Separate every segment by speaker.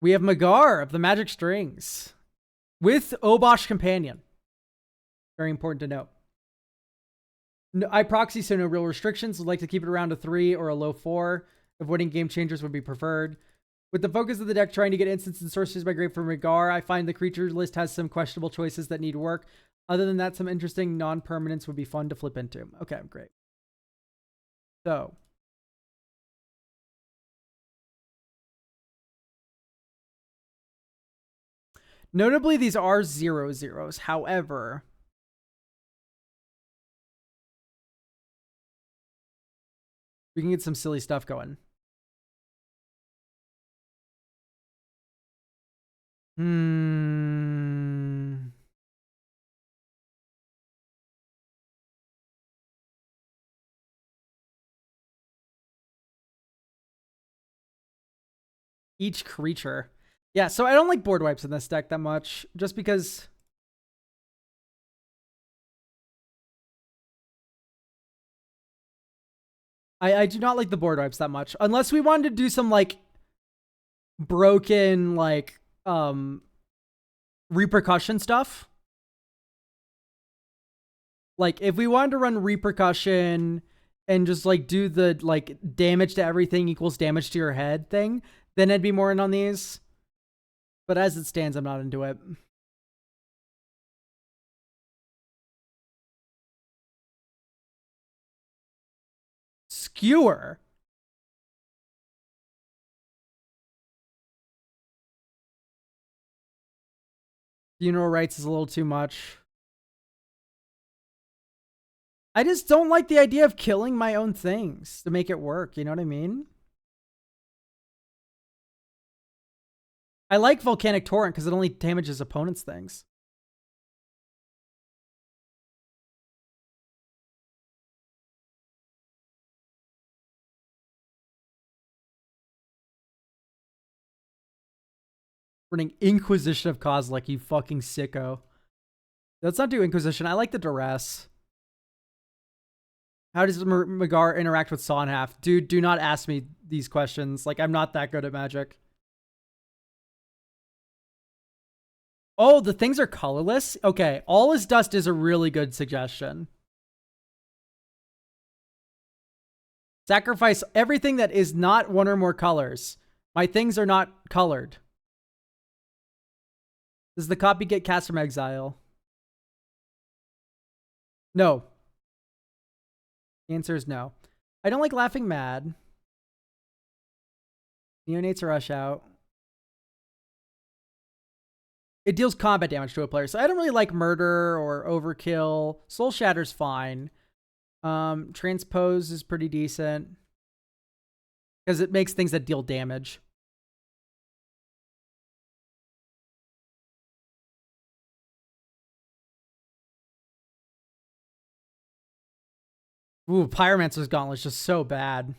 Speaker 1: We have Magar of the Magic Strings with OBOSH Companion. Very important to note. No, I proxy, so no real restrictions. Would like to keep it around a 3 or a low 4. Avoiding game changers would be preferred. With the focus of the deck trying to get instants and sorceries by grade from Magar, I find the creature list has some questionable choices that need work. Other than that, some interesting non-permanents would be fun to flip into. Okay, great. So. Notably, these are 0/0s. However, we can get some silly stuff going. Each creature. Yeah, so I don't like board wipes in this deck that much, just because I do not like the board wipes that much. Unless we wanted to do some, like, broken, like, repercussion stuff. Like, if we wanted to run repercussion and just, like, do the, like, damage to everything equals damage to your head thing, then I'd be more in on these. But as it stands, I'm not into it. Skewer. Funeral rites is a little too much. I just don't like the idea of killing my own things to make it work. You know what I mean? I like Volcanic Torrent because it only damages opponents' things. Running Inquisition of Kozilek, you fucking sicko. Let's not do Inquisition. I like the Duress. How does Magar interact with Sonhalf? Dude, do not ask me these questions. Like, I'm not that good at Magic. Oh, the things are colorless? Okay, All is Dust is a really good suggestion. Sacrifice everything that is not one or more colors. My things are not colored. Does the copy get cast from exile? No. The answer is no. I don't like Laughing Mad. Neonates Rush Out. It deals combat damage to a player, so I don't really like Murder or Overkill. Soul Shatter's fine. Transpose is pretty decent because it makes things that deal damage. Ooh, Pyromancer's Gauntlet's just so bad.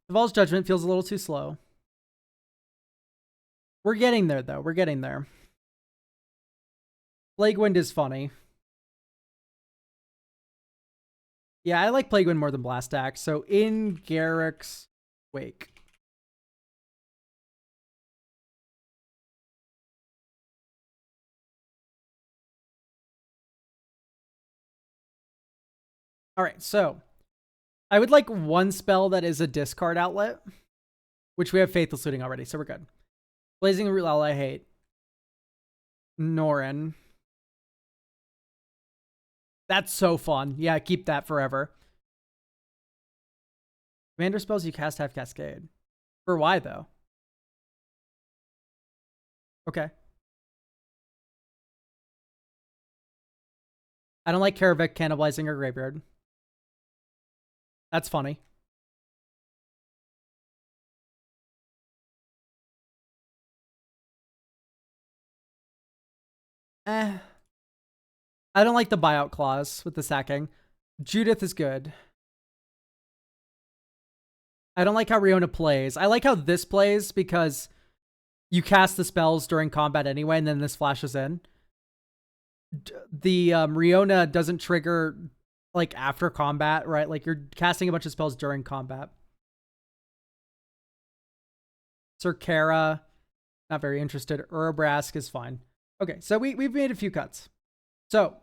Speaker 1: Devol's Judgment feels a little too slow. We're getting there, though. We're getting there. Plague Wind is funny. Yeah, I like Plague Wind more than Blast Axe. So in Garrick's wake. All right, so I would like one spell that is a discard outlet, which we have Faithless Looting already, so we're good. Blazing Rootlowl, I hate. Norin. That's so fun. Yeah, keep that forever. Commander spells you cast have Cascade. For why, though? Okay. I don't like Karavik cannibalizing her graveyard. That's funny. I don't like the buyout clause with the sacking. Judith is good. I don't like how Riona plays. I like how this plays because you cast the spells during combat anyway, and then this flashes in. the Riona doesn't trigger like after combat, right? Like you're casting a bunch of spells during combat. Circara, not very interested. Urabrask is fine. Okay, so we've made a few cuts. So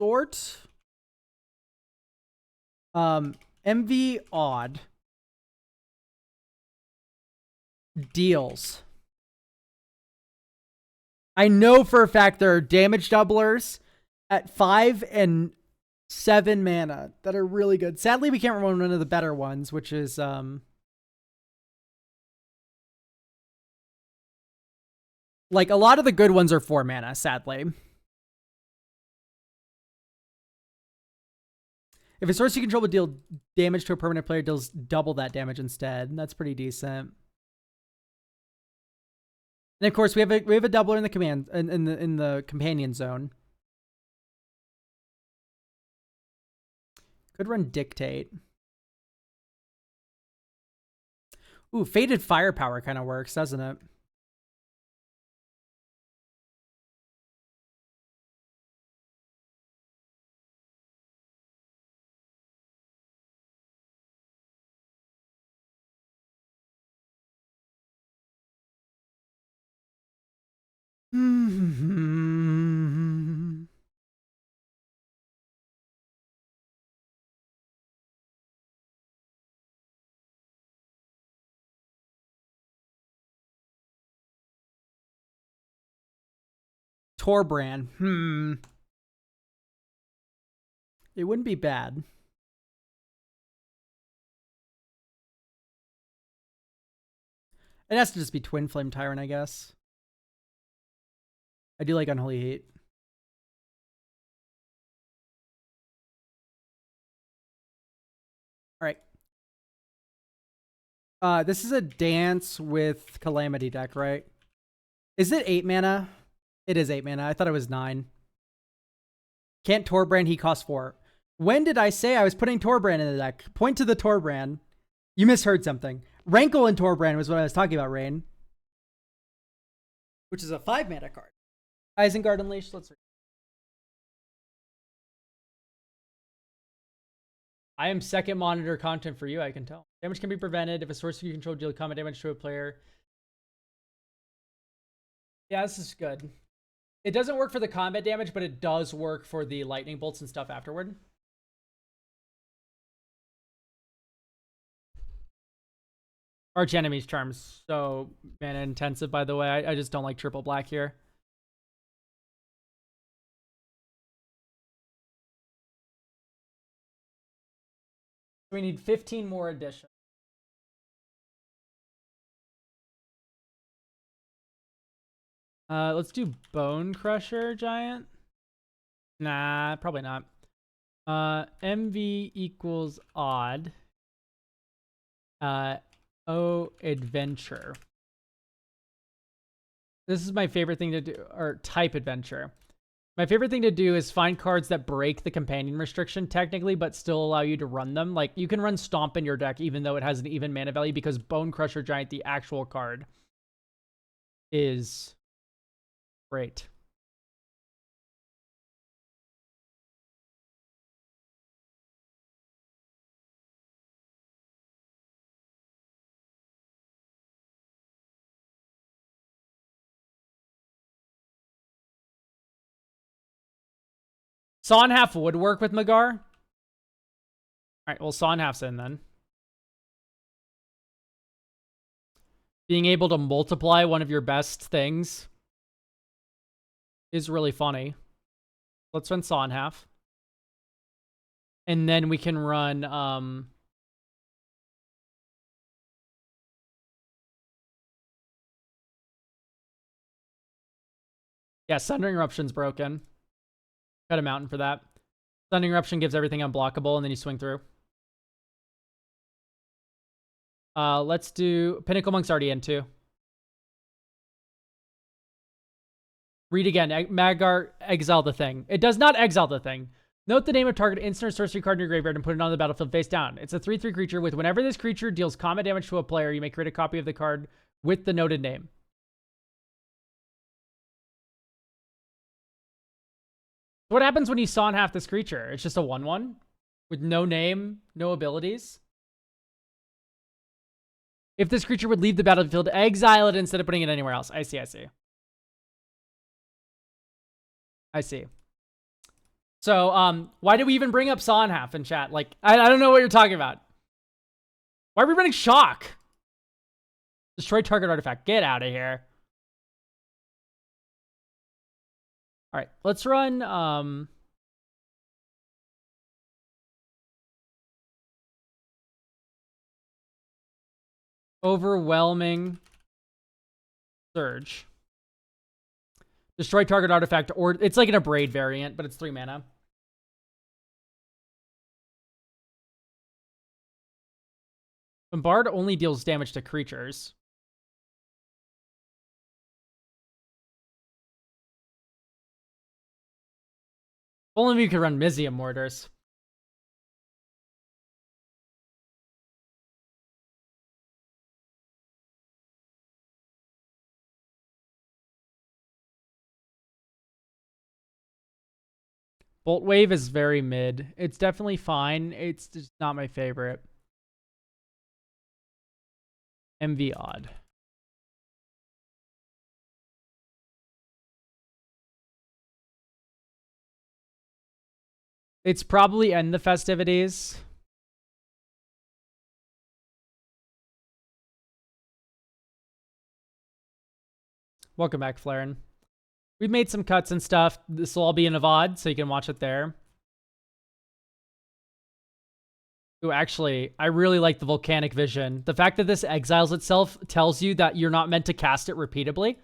Speaker 1: sort MV odd deals. I know for a fact there are damage doublers at 5 and 7 mana that are really good. Sadly, we can't run one of the better ones, which is like a lot of the good ones are 4 mana, sadly. If a source you control would deal damage to a permanent player, deals double that damage instead. That's pretty decent. And of course, we have a doubler in the command in the companion zone. Could run Dictate. Ooh, Fated Firepower kind of works, doesn't it? Torbrand. It wouldn't be bad. It has to just be Twin Flame Tyrant, I guess. I do like Unholy Heat. All right. This is a Dance with Calamity deck, right? Is it 8 mana? It is 8 mana. I thought it was 9. Can't Torbrand, he costs 4. When did I say I was putting Torbrand in the deck? Point to the Torbrand. You misheard something. Rankle and Torbrand was what I was talking about, Rain. Which is a 5 mana card. Isengard Unleashed, let's read. I am second monitor content for you, I can tell. Damage can be prevented if a source you control deals combat damage to a player. Yeah, this is good. It doesn't work for the combat damage, but it does work for the lightning bolts and stuff afterward. Arch Enemy's Charm's so mana intensive, by the way. I just don't like triple black here. We need 15 more additions. Let's do Bone Crusher Giant. Nah, probably not. MV equals odd. O adventure. This is my favorite thing to do, or type adventure. My favorite thing to do is find cards that break the companion restriction technically, but still allow you to run them. Like you can run Stomp in your deck even though it has an even mana value because Bone Crusher Giant, the actual card, is great. Sonhalf would work with Magar. All right, well, Sonhalf's in then. Being able to multiply one of your best things is really funny. Let's run Sonhalf. And then we can run... Yeah, Sundering Eruption's broken. Got a mountain for that. Sundering Eruption gives everything unblockable, and then you swing through. Let's do... Pinnacle Monk's already in, too. Read again. Magar, exile the thing. It does not exile the thing. Note the name of target instant or sorcery card in your graveyard and put it on the battlefield face down. It's a 3/3 creature with whenever this creature deals combat damage to a player, you may create a copy of the card with the noted name. What happens when you saw in half this creature? It's just a 1/1 with no name, no abilities. If this creature would leave the battlefield, exile it instead of putting it anywhere else. I see, I see. I see. So, why did we even bring up Saw in half in chat? Like, I don't know what you're talking about. Why are we running Shock? Destroy target artifact. Get out of here. All right, let's run, Overwhelming Surge. Destroy target artifact, or it's like an Abrade variant, but it's 3 mana. Bombard only deals damage to creatures. Only we could run Mizium Mortars. Bolt Wave is very mid. It's definitely fine. It's just not my favorite. MV odd. It's probably end the festivities. Welcome back, Flaren. We've made some cuts and stuff. This will all be in a VOD, so you can watch it there. Ooh, actually, I really like the Volcanic Vision. The fact that this exiles itself tells you that you're not meant to cast it repeatably.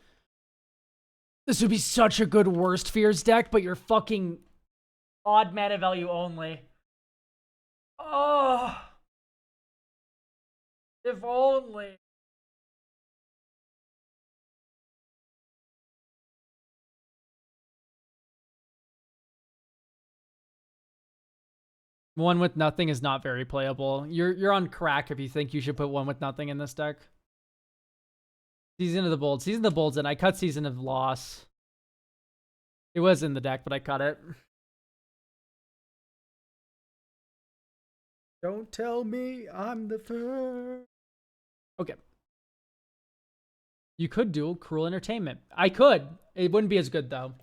Speaker 1: This would be such a good Worst Fears deck, but you're fucking odd mana value only. Oh, if only. One with nothing is not very playable. You're on crack if you think you should put one with nothing in this deck. Season of the Bold. Season of the Bold's in. I cut Season of Loss. It was in the deck, but I cut it. Don't tell me I'm the first. Okay. You could duel Cruel Entertainment. I could. It wouldn't be as good, though.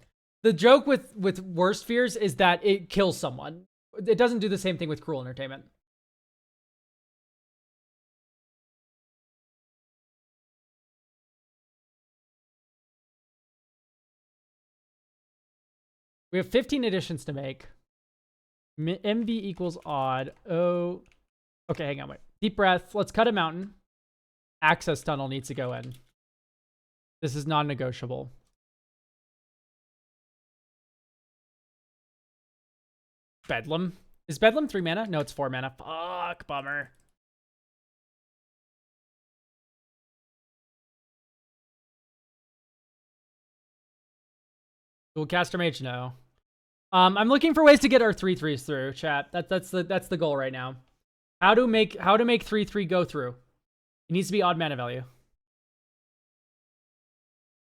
Speaker 1: The joke with Worst Fears is that it kills someone. It doesn't do the same thing with Cruel Entertainment. We have 15 additions to make. MV equals odd. Oh. Okay, hang on, wait. Deep breath. Let's cut a mountain. Access tunnel needs to go in. This is non-negotiable. Bedlam. Is Bedlam 3 mana? No, it's 4 mana. Fuck, bummer. Dualcaster Mage, no. I'm looking for ways to get our 3/3s through, chat. That's the goal right now. How to make 3/3 go through. It needs to be odd mana value.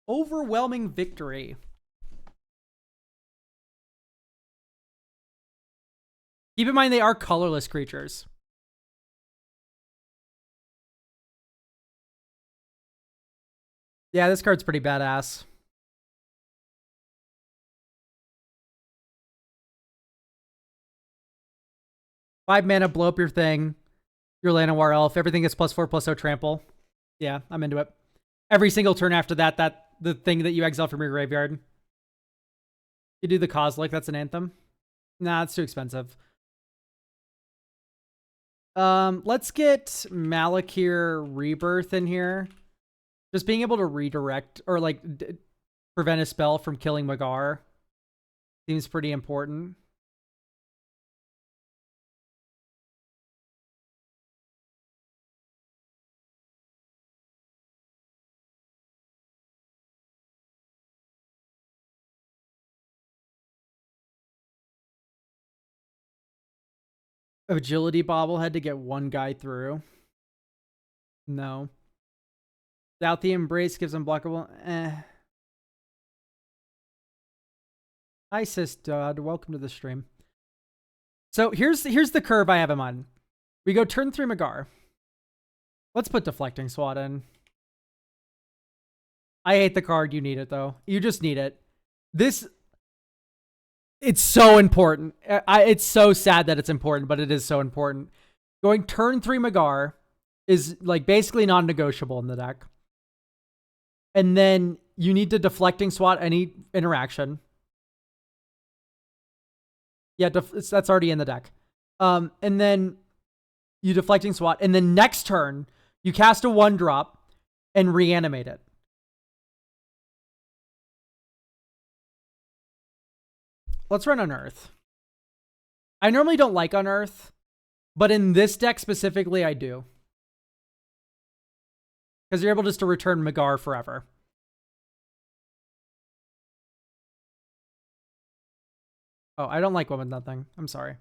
Speaker 1: Overwhelming Victory. Keep in mind they are colorless creatures. Yeah, this card's pretty badass. Five mana, blow up your thing. Your Llanowar Elf. Everything is +4/+0 trample. Yeah, I'm into it. Every single turn after that, the thing that you exile from your graveyard. You do the Kozilek, that's an Anthem. Nah, it's too expensive. Let's get Malakir Rebirth in here. Just being able to redirect or like prevent a spell from killing MAGAR seems pretty important. Agility bobblehead to get one guy through. No. Without the Embrace gives unblockable. Hi, sis Dodd. Welcome to the stream. So here's the curve I have in mind. We go turn 3 MAGAR. Let's put Deflecting SWAT in. I hate the card. You need it, though. You just need it. It's so important. It's so sad that it's important, but it is so important. Going turn 3 MAGAR is like basically non-negotiable in the deck. And then you need to Deflecting SWAT any interaction. Yeah, that's already in the deck. And then you Deflecting SWAT. And then next turn, you cast a 1-drop and reanimate it. Let's run Unearth. I normally don't like Unearth, but in this deck specifically, I do. Because you're able just to return MAGAR forever. Oh, I don't like one with nothing. I'm sorry.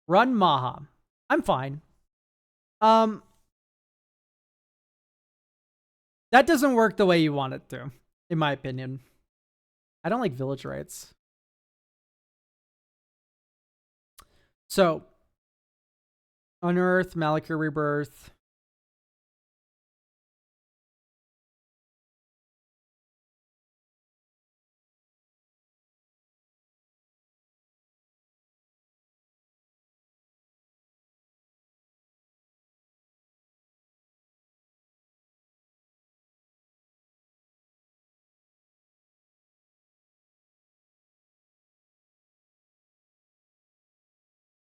Speaker 1: Run Maha. I'm fine. That doesn't work the way you want it to, in my opinion. I don't like village rights. So, Unearth, Malakir Rebirth.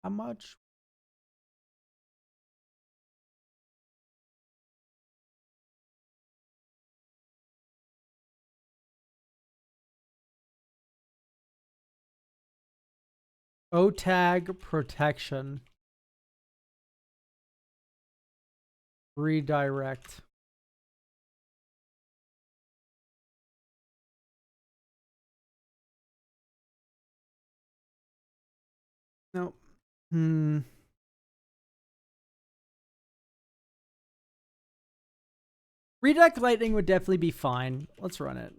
Speaker 1: How much? O-tag protection. Redirect. No. Redirect Lightning would definitely be fine. Let's run it.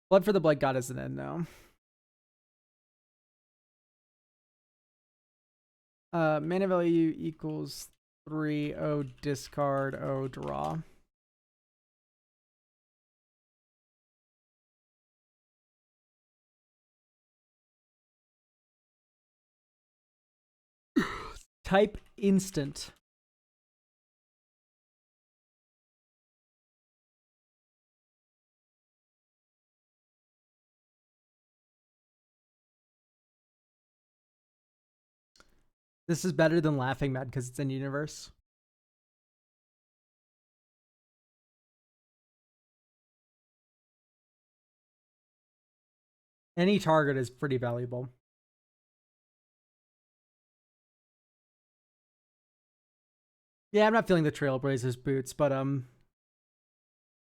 Speaker 1: Blood for the Blood God isn't in, though. Mana value equals 3. O discard. O draw. Type instant. This is better than Laughing Mad because it's in universe. Any target is pretty valuable. Yeah, I'm not feeling the Trailblazers boots, but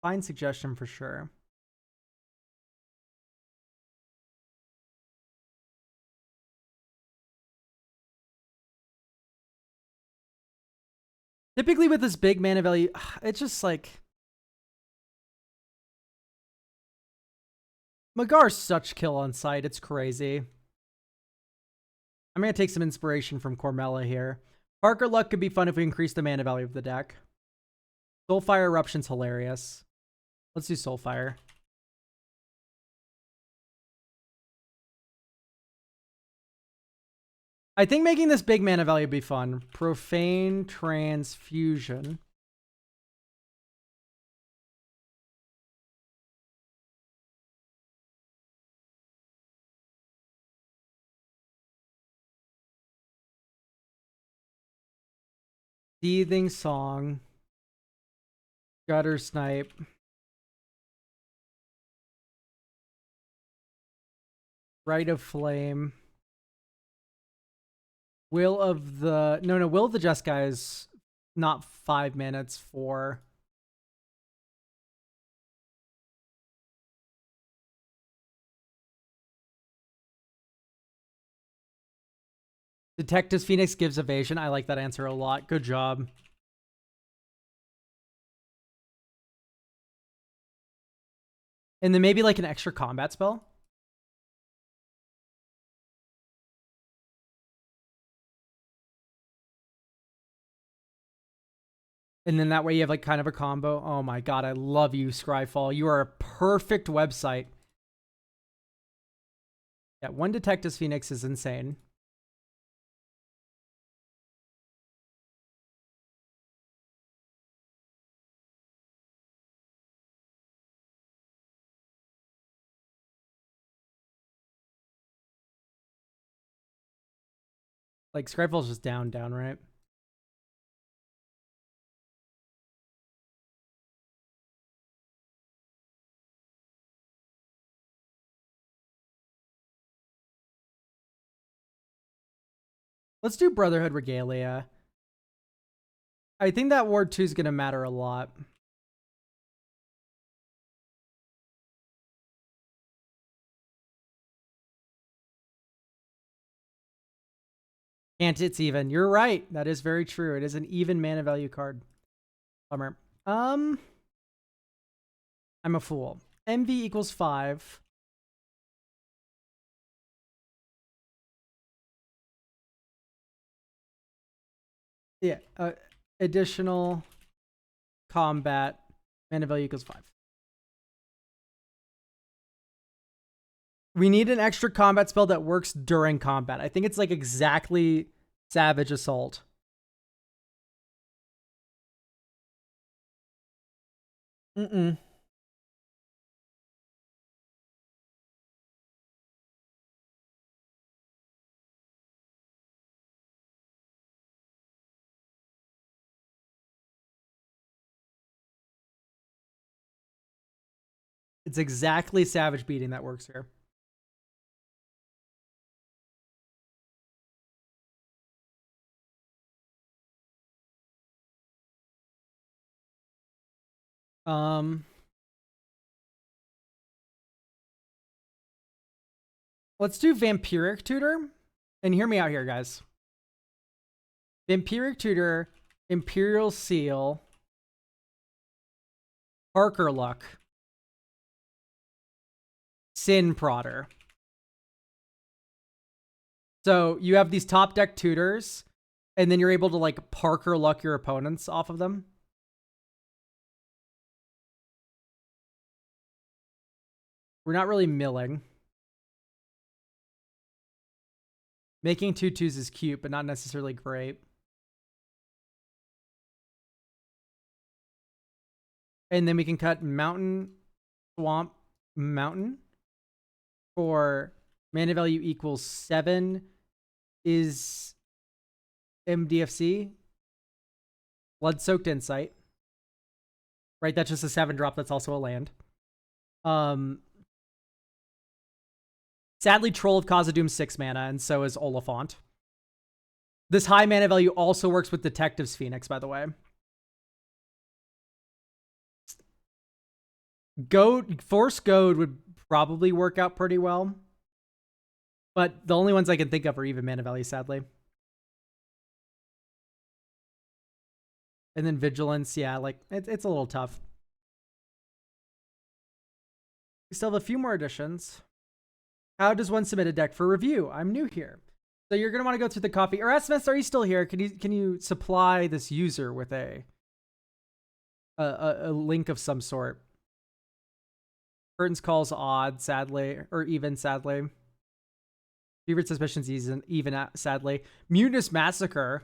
Speaker 1: fine suggestion for sure. Typically with this big mana value, it's just like Magar's such kill on sight, it's crazy. I'm gonna take some inspiration from Cormella here. Parker Luck could be fun if we increase the mana value of the deck. Soulfire Eruption's hilarious. Let's do Soulfire. I think making this big mana value would be fun. Profane Transfusion. Seething Song. Gutter Snipe. Rite of Flame. Will of the... No, Will of the Just Guy is not 5 mana, it's 4. Detectives Phoenix gives evasion. I like that answer a lot. Good job. And then maybe like an extra combat spell. And then that way you have like kind of a combo. Oh my god, I love you, Scryfall. You are a perfect website. Yeah, 1 Detectives Phoenix is insane. Like, Scryfall's just down, right? Let's do Brotherhood Regalia. I think that Ward 2 is going to matter a lot. Can't it's even. You're right. That is very true. It is an even mana value card. Bummer. I'm a fool. MV equals 5. Yeah. Additional combat. Mana value equals 5. We need an extra combat spell that works during combat. I think it's like exactly Savage Assault. Mm-mm. It's exactly Savage Beating that works here. Let's do Vampiric Tutor. And hear me out here, guys. Vampiric Tutor, Imperial Seal, Parker Luck, Sin Prodder. So you have these top deck tutors, and then you're able to like Parker Luck your opponents off of them. We're not really milling. Making 2/2s is cute, but not necessarily great. And then we can cut Mountain, Swamp, Mountain for mana value equals 7 is MDFC. Blood-Soaked Insight. Right, that's just a 7-drop that's also a land. Sadly, Troll of Khazad-dûm 6 mana, and so is Oliphant. This high mana value also works with Detectives Phoenix, by the way. Force Goad would probably work out pretty well. But the only ones I can think of are even mana value, sadly. And then Vigilance, yeah, like, it's a little tough. We still have a few more additions. How does one submit a deck for review? I'm new here. So you're going to want to go through the copy. Erasmus, are you still here? Can you supply this user with a link of some sort? Curtains Calls odd, sadly. Or even, sadly. Fevered Suspicions even, sadly. Mutinous Massacre.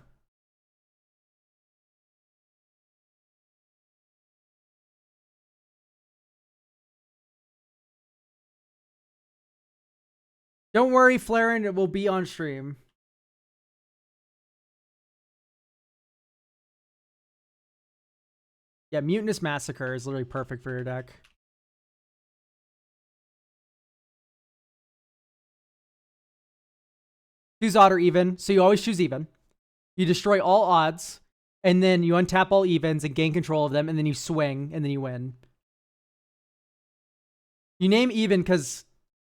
Speaker 1: Don't worry, Flaren, it will be on stream. Yeah, Mutinous Massacre is literally perfect for your deck. Choose odd or even, so you always choose even. You destroy all odds, and then you untap all evens and gain control of them, and then you swing, and then you win. You name even because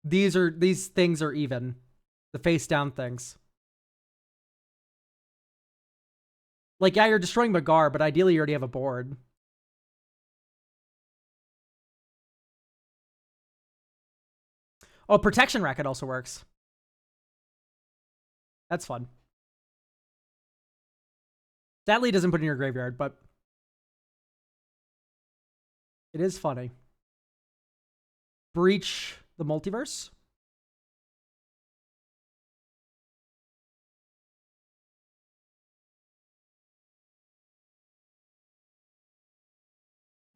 Speaker 1: these things are even. The face down things. Like, yeah, you're destroying MAGAR, but ideally you already have a board. Oh, Protection Racket also works. That's fun. Sadly, it doesn't put in your graveyard, but it is funny. Breach the Multiverse.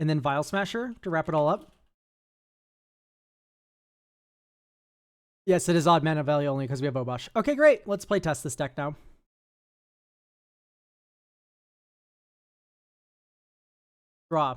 Speaker 1: And then Vial Smasher to wrap it all up. Yes, it is odd mana value only because we have Obosh. Okay, great. Let's play test this deck now. Draw.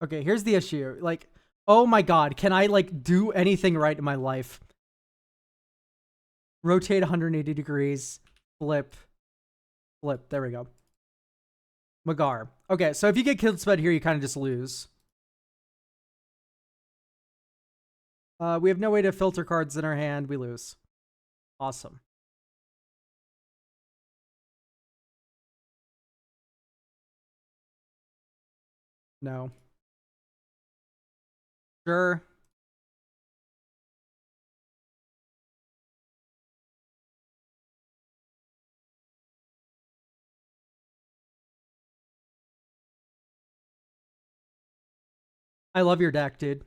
Speaker 1: Okay, here's the issue. Like, oh my god, can I like do anything right in my life? Rotate 180 degrees. Flip. Flip. There we go. MAGAR. Okay, so if you get killed sped here, you kind of just lose. We have no way to filter cards in our hand. We lose. Awesome. No. Sure. I love your deck, dude.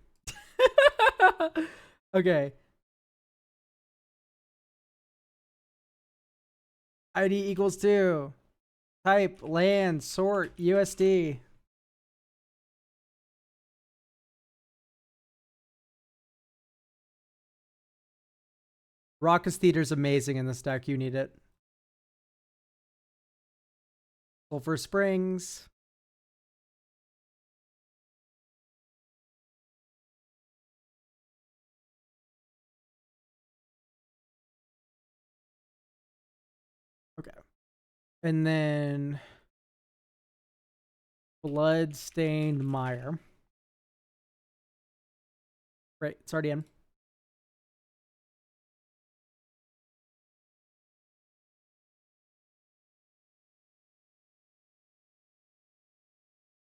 Speaker 1: Okay. ID equals 2. Type, land, sort, USD. Raucous Theater's amazing in this deck. You need it. Sulphur Springs. Okay. And then Bloodstained Mire. Right, it's already in.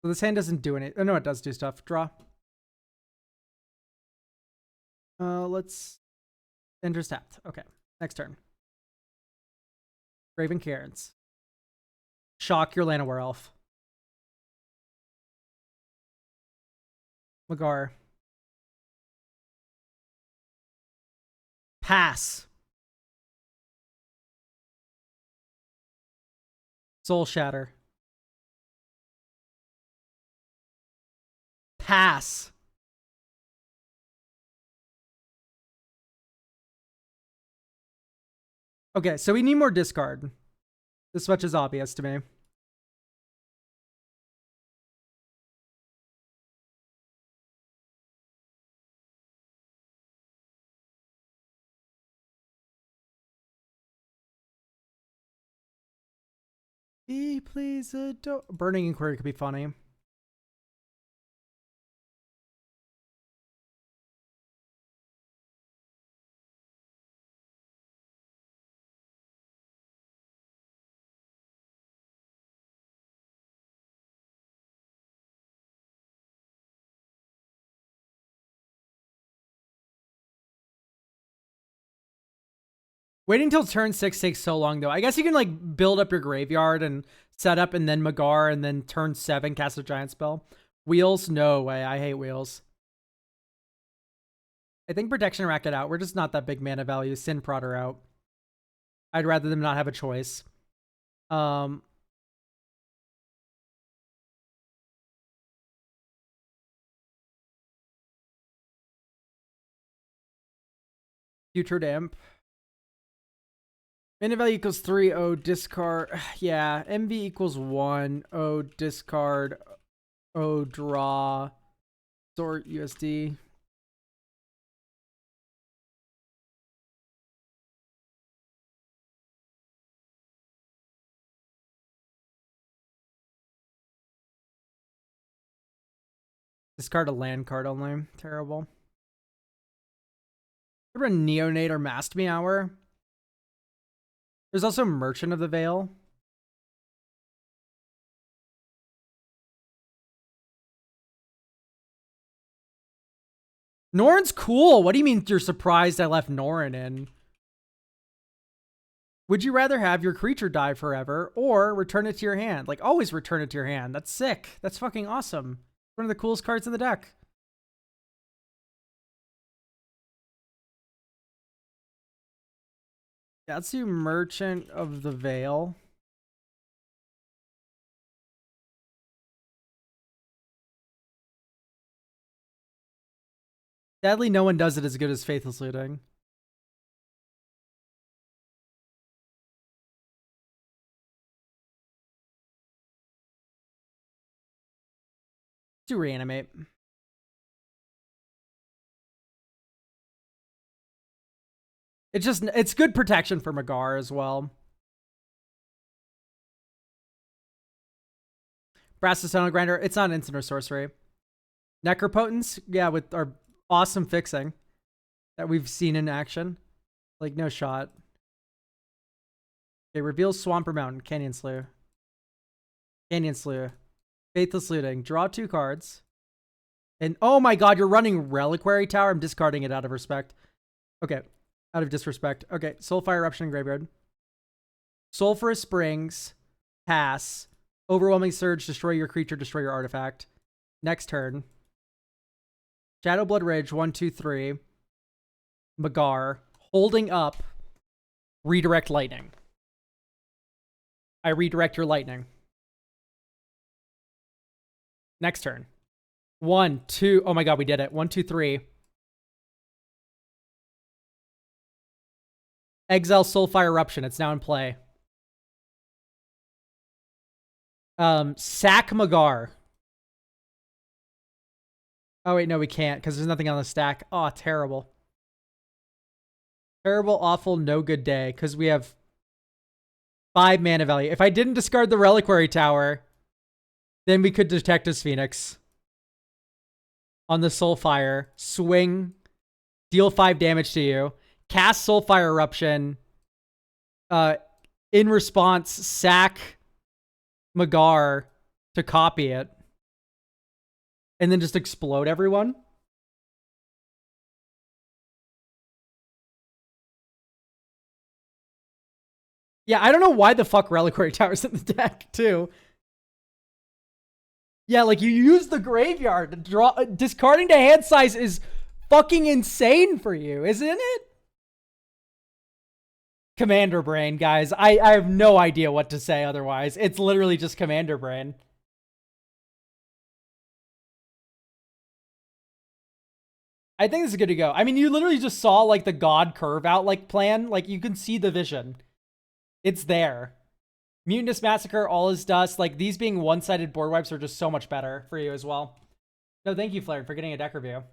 Speaker 1: So this hand doesn't do anything. Oh, no, it does do stuff. Draw. Let's enter tapped. Okay, next turn. Raven Cairns. Shock your Llanowar Elf. MAGAR. Pass. Soul Shatter. Pass. Okay, so we need more discard. This much is obvious to me. Please adore. Burning Inquiry could be funny. Waiting till turn 6 takes so long, though. I guess you can, like, build up your graveyard and set up and then MAGAR and then turn 7 cast a giant spell. Wheels? No way. I hate wheels. I think Protection Racket out. We're just not that big mana value. Sin Prodder out. I'd rather them not have a choice. Future Damp. Mana value equals 3. O discard. Yeah. MV equals 1. O discard. O draw. Sort USD. Discard a land card only. Terrible. Could run Neonate or Masked Meower. There's also Merchant of the Veil. Norn's cool. What do you mean you're surprised I left Norn in? Would you rather have your creature die forever or return it to your hand? Like, always return it to your hand. That's sick. That's fucking awesome. One of the coolest cards in the deck. Yeah, let's do Merchant of the Veil. Sadly, no one does it as good as Faithless Looting. To reanimate. It's good protection for Magar as well. Brassosono Grinder, it's not instant or sorcery. Necropotence, yeah, with our awesome fixing that we've seen in action. Like, no shot. Okay, reveals Swamper Mountain, Canyon Slew. Canyon Slew. Faithless Looting. Draw 2 cards. And oh my god, you're running Reliquary Tower. I'm discarding it out of respect. Okay. Out of disrespect. Okay. Soulfire Eruption in Graveyard. Sulphurous Springs. Pass. Overwhelming Surge. Destroy your creature. Destroy your artifact. Next turn. Shadowblood Ridge. 1, 2, 3. Magar. Holding up. Redirect Lightning. I redirect your lightning. Next turn. 1, 2. Oh my god, we did it. 1, 2, 3. Exile Soulfire Eruption. It's now in play. Sack Magar. Oh wait, no, we can't because there's nothing on the stack. Oh, terrible. Terrible, awful, no good day because we have 5 mana value. If I didn't discard the Reliquary Tower, then we could Detective's Phoenix on the Soulfire, swing, deal 5 damage to you, cast Soulfire Eruption, in response, sack Magar to copy it, and then just explode everyone. Yeah, I don't know why the fuck Reliquary Tower's in the deck, too. Yeah, like, you use the graveyard to draw. Discarding to hand size is fucking insane for you, isn't it? Commander Brain, guys. I have no idea what to say otherwise. It's literally just Commander Brain. I think this is good to go. I mean, you literally just saw, like, the God curve out, like, plan. Like, you can see the vision. It's there. Mutinous Massacre, All Is Dust. Like, these being one-sided board wipes are just so much better for you as well. No, thank you, Flared, for getting a deck review.